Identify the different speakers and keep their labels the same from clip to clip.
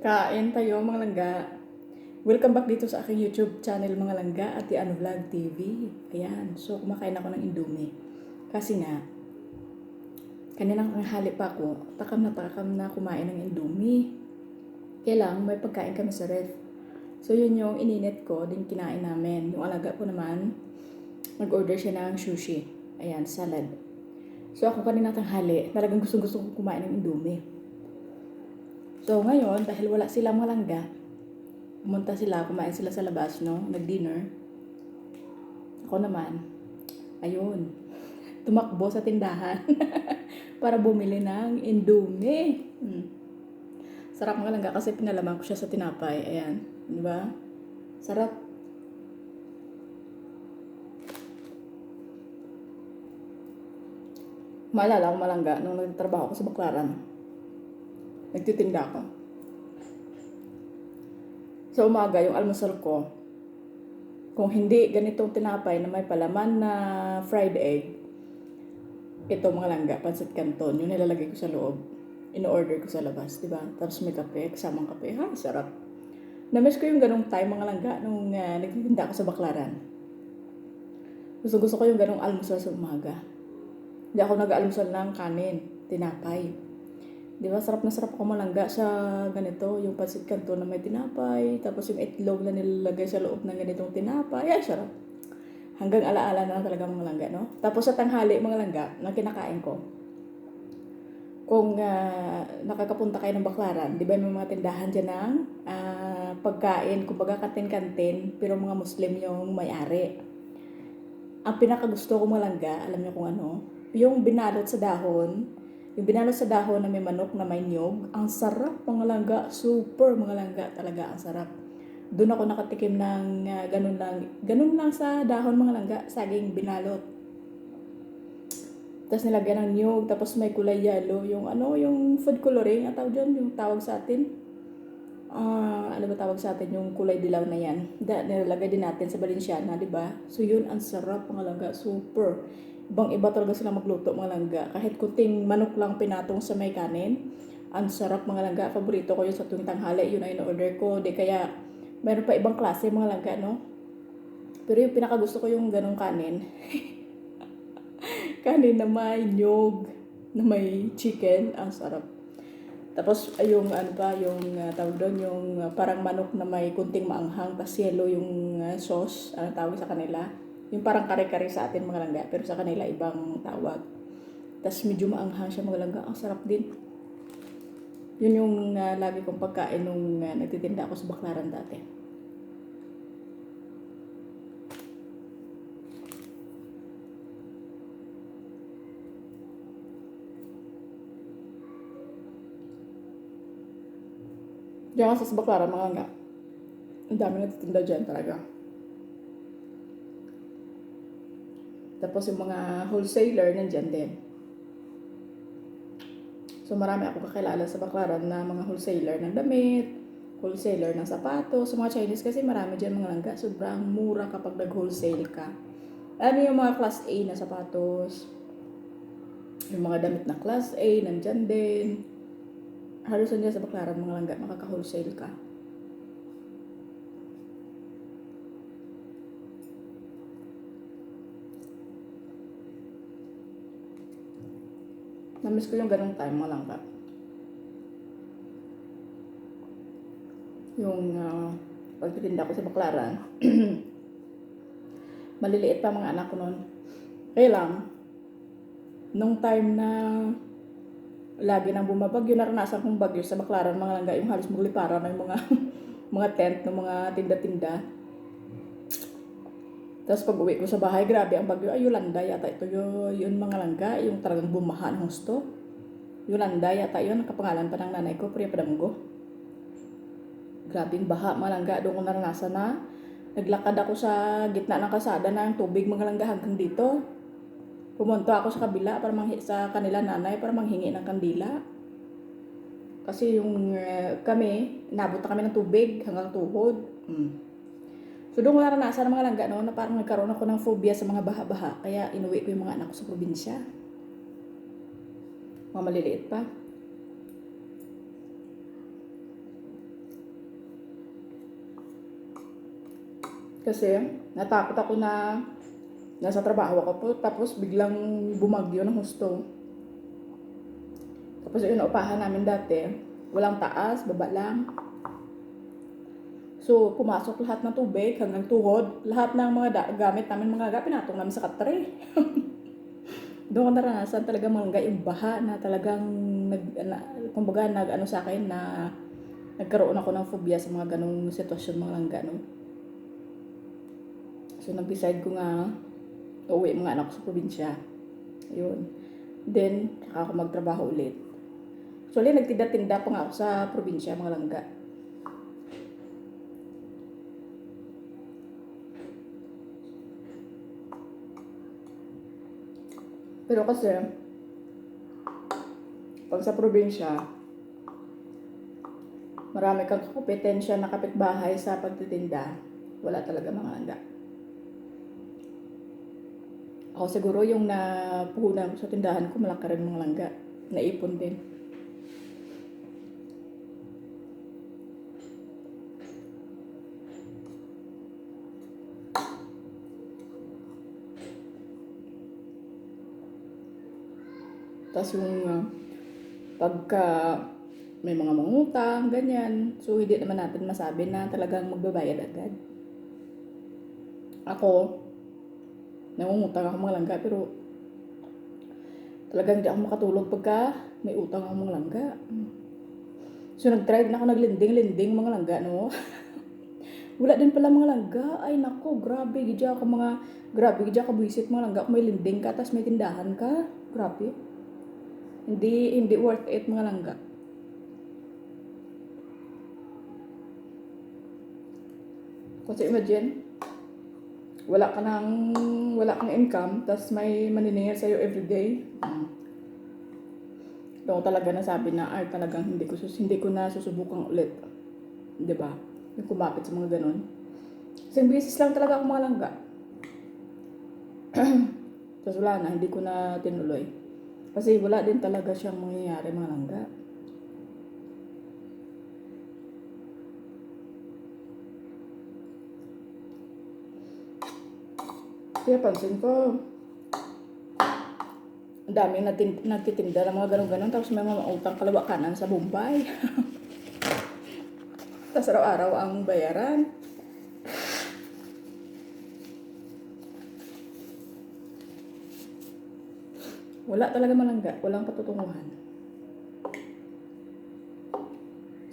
Speaker 1: Kain tayo mga langga. Welcome back dito sa aking YouTube channel mga langga at Ano Vlog TV. Ayan, so kumakain ako ng Indomie. Kasi nga, kaninang tanghali pa ako, takam na kumain ng Indomie. Kaya lang, may pagkain kami sa ref. So yun yung ininit ko, din kinain namin. Yung alaga ko naman, nag-order siya ng sushi. Ayan, salad. So ako kanina tanghali, talagang gusto ko kumain ng Indomie. So ngayon, dahil wala silang mga langga, pumunta sila, kumain sila sa labas, no? Nag-dinner. Ako naman, ayun, tumakbo sa tindahan para bumili ng Indomie. Sarap nga lang kasi pinalaman ko siya sa tinapay. Ayan, di ba? Sarap. Maalala ko malangga nung nagtatrabaho ko sa Baclaran. Nagtitinda ako. Sa umaga, yung almusal ko, kung hindi ganitong tinapay na may palaman na fried egg, ito mga langga, pancit canton, yung nilalagay ko sa loob, in-order ko sa labas, di ba? Tapos may kape, kasamang kape. Ha, sarap. Na-miss ko yung ganong time mga langga nung nagtitinda ako sa Baclaran. Gusto ko yung ganong almusal sa umaga. Hindi ako nag-almusal ng kanin, tinapay. Di ba, sarap na sarap ako malangga sa ganito, yung pancit canton na may tinapay, tapos yung itlog na nilalagay sa loob ng ganitong tinapay. Ay, sarap. Hanggang alaala na talaga mga langga, no? Tapos sa tanghali mga langga, na kinakain ko, kung nakakapunta kayo ng Baclaran, di ba may mga tindahan dyan ng pagkain, kumbaga kantin-kantin, pero mga Muslim yung may-ari. Ang pinakagusto ko mga langga, alam niyo kung ano, yung binalot sa dahon, na may manok na may niyog, ang sarap mga langga, super mga langga talaga, ang sarap. Doon ako nakatikim ng ganun lang sa dahon mga langga, saging binalot. Tapos nilagyan ng niyog, tapos may kulay yellow, yung food coloring, ang tawag dyan, yung tawag sa atin. Ano ba tawag sa atin, yung kulay dilaw na yan. Nilalagay din natin sa Balenciana, di ba? So yun, ang sarap mga langga, super. Ibang-iba talaga sila magluto mga langga. Kahit kunting manok lang pinatong sa may kanin, ang sarap mga langga. Paborito ko yun sa tuwing tanghali, yun ay in-order ko. Di kaya, meron pa ibang klase mga langga, no? Pero yung pinakagusto ko yung ganong kanin. Kanin na may nyog, na may chicken, ang sarap. Tapos yung ano pa, yung tawag doon, yung parang manok na may kunting maanghang, tapos yellow yung sauce, ano tawag sa kanila. Yung parang kare-kare sa atin mga langga, pero sa kanila ibang tawag. Tapos medyo maanghang siya mga langga, ang sarap din. Yun yung lagi kong pagkain nung nagtitinda ako sa Baclaran dati. Diyan kasi sa Baclaran mga langga, ang dami nagtitinda dyan talaga. Tapos yung mga wholesaler nandyan din. So marami akong kakilala sa Baclaran na mga wholesaler ng damit, wholesaler ng sapatos. Sa mga Chinese kasi marami dyan mga langga. Sobrang mura kapag nag-wholesale ka. Ano yung mga class A na sapatos, yung mga damit na class A, nandyan din. Halos nandyan sa Baclaran mga langga, makaka-wholesale ka. Namiss ko yung ganong time mga langga. Yung pagtitinda ko sa Baclaran, maliliit pa mga anak ko noon. Kaya lang, nung time na lagi nang bumabagyo, naranasan kong bagyo sa Baclaran mga langga, yung halos magliparan na yung mga mga tent ng mga tinda-tinda. Tapos pag uwi ko sa bahay, grabe ang bagyo. Ay, Yolanda yata ito yun mga langga, yung talagang bumaha ng husto. Yolanda yata yun, nakapangalan pa ng nanay ko, Priya Padamgo. Grabing baha mga langga, doon ko naranasan na naglakad ako sa gitna ng kalsada ng tubig mga langga hanggang dito. Pumunta ako sa kabila para sa kanila nanay para manghingi ng kandila. Kasi yung kami, nabot na kami ng tubig hanggang tuhod. So doon ko naranasan ng mga langga no, na parang nagkaroon ako ng phobia sa mga baha-baha. Kaya inuwi ko yung mga anak ko sa probinsya. Mga maliliit pa. Kasi natakot ako na nasa trabaho ako po, tapos biglang bumagyo ng husto. Tapos yung naupahan namin dati, walang taas, baba lang. So, pumasok lahat ng tubig hanggang tuhod. Lahat ng mga gamit namin, mga pinatong namin sa katre. Doon ko naranasan talaga malangga yung baha na talagang kumbaga nag-ano sa akin na nagkaroon ako ng phobia sa mga ganong sitwasyon mga langga, no? So, nag-decide ko nga uuwi mga anak ko sa probinsya. Ayun. Then, saka ako magtrabaho ulit. So, ulit nagtinda-tinda pa nga ako sa probinsya mga langga. Pero kasi, pag sa probinsya, marami kang kompetensya na kapitbahay sa pagtitinda. Wala talaga mga langga. Ako siguro yung napuhunan ko sa tindahan ko, malaki rin mga langga. Naipon din. Tapos yung pagka may mga mangutang, ganyan. So, hindi naman natin masabi na talagang magbabayad agad. Ako, nangungutang ako mga langga, pero talagang hindi ako makatulog pagka may utang ako mga langga. So, nag-try din ako naglinding-linding mga langga, no? Wala din pala mga langga. Ay, nako, grabe. Grabe, gidya ka buisit mga langga. Kung may linding ka, tapos may tindahan ka. Grabe. Hindi worth it mga langga. Kasi imagine, wala kang income, tapos may maniningil sa'yo everyday. Doon talaga nasabi na ay talagang hindi ko na susubukang ulit. 'Di ba? Yung kumapit sa mga ganun. Isang beses lang talaga ako mga langga. Tapos wala na, hindi ko na tinuloy. Kasi wala din talaga siyang mangyayari mga langga. Kaya pansin ko, ang dami nagtitinda ng mga ganun-ganun, tapos may mga utang kalawa kanan sa Bombay. Tapos araw-araw ang bayaran. Wala talaga malangga, walang patutunguhan.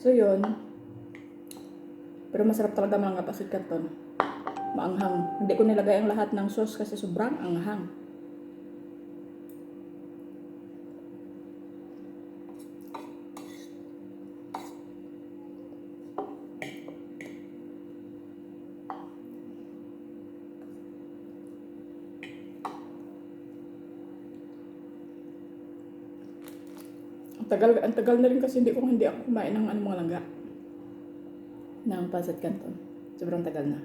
Speaker 1: So yun, pero masarap talaga malangga pasit canton. Maanghang. Hindi ko nilagay ang lahat ng sauce kasi sobrang anghang. Ang tagal na rin kasi hindi ako kumain ng mga langga. Ng pasit canton. Sobrang tagal na.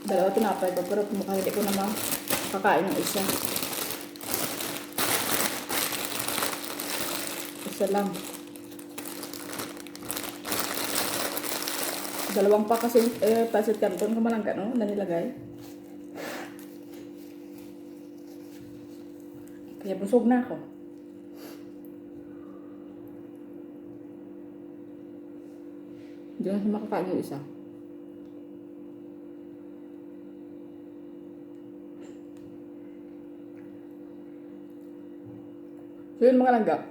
Speaker 1: Dalawa tinapay ko, pero mukhang hindi ko naman kakain ng isa. Isa lang. Dalawang pa kasi pasit canton ko malangga, no? Na nilagay. Kaya busog na ako. Hindi na siya makakain yung isa. So yun mga langga,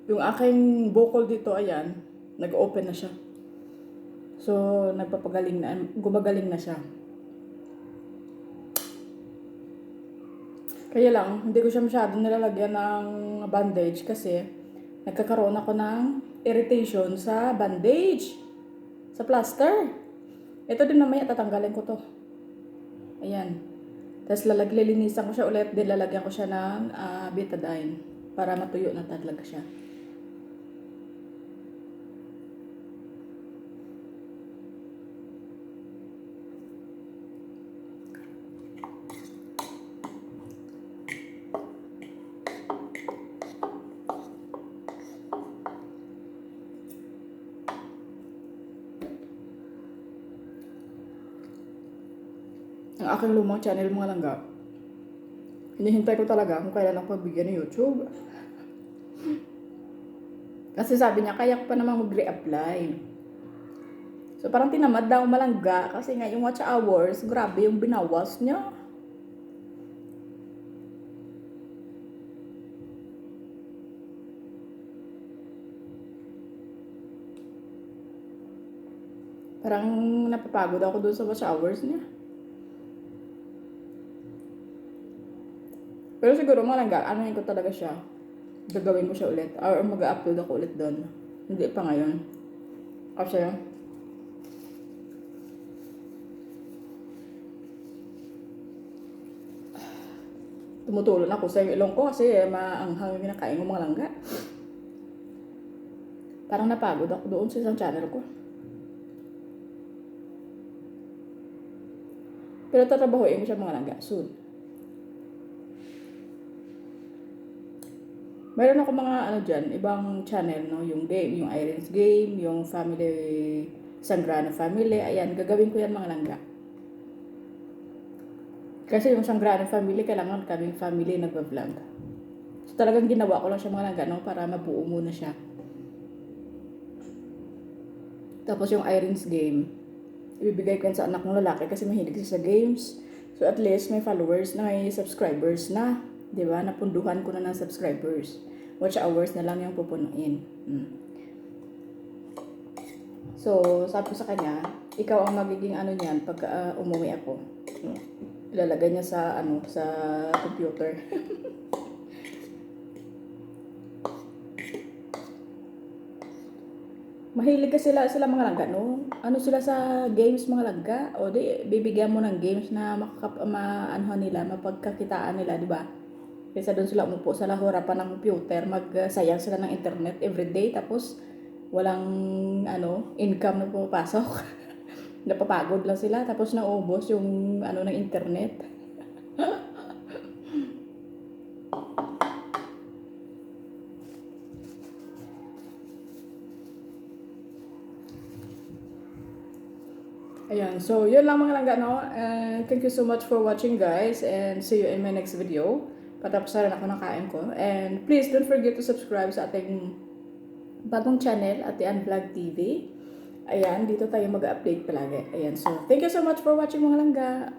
Speaker 1: yung aking bukol dito, ayan, nag-open na siya. So, gumagaling na siya. Kaya lang, hindi ko siya masyadong nilalagyan ng bandage kasi nagkakaroon ako ng irritation sa bandage, sa plaster. Ito din mamaya tatanggalin ko to. Ayan. Tapos lilinisan ko siya ulit, din lalagyan ko siya ng betadine para matuyo na talaga siya. ang aking lumang channel mga langga. Hinihintay ko talaga kung kailan ako pagbigyan ng YouTube. Kasi sabi niya, kaya ko pa namang mag-reapply. So parang tinamad daw malangga kasi nga yung watch hours, grabe yung binawas niya. Parang napapagod ako doon sa watch hours niya. Pero siguro malangga, ano ko talaga siya. Gagawin ko siya ulit. Or mag-upload ako ulit doon. Hindi pa ngayon. Kasi tumutulon ako sa ilong ko kasi maanghang yung kinakain ko mga langga. Parang napagod ako doon sa isang channel ko. Pero tatrabahoin ko siya mga langga soon. Meron ako mga ano dyan, ibang channel, no? Yung game, yung Irene's Game, yung Family, Sangrano Family. Ayan, gagawin ko yan mga langga. Kasi yung Sangrano Family, kailangan kaming family nagbablog. So talagang ginawa ko lang siya mga langga, no? Para mabuo muna siya. Tapos yung Irene's Game, ibibigay ko yan sa anak ng lalaki kasi mahilig siya sa games. So at least may followers na, may subscribers na. Diba? Napunduhan ko na ng subscribers. Watch hours na lang yung pupunuin. So, sabi ko sa kanya, ikaw ang magiging ano niyan pag umuwi ako. Ilalagay niya sa sa computer. Mahilig kasi sila mga langga, no? Ano sila sa games mga langga? O di, bibigyan mo ng games na mapagkakitaan nila, di ba? Kaysa doon sila umupo sa harapan ng computer, magsayang sila ng internet everyday, tapos walang income na pumapasok. Napapagod lang sila, tapos naubos yung ng internet. Ayan, so yun lang mga langga, no? Thank you so much for watching, guys, and see you in my next video. Patapos na rin ako ng kain ko. And please don't forget to subscribe sa ating bagong channel, Ate Ann Vlog TV. Ayan, dito tayo mag-update palagi. Ayan, so thank you so much for watching mga langga.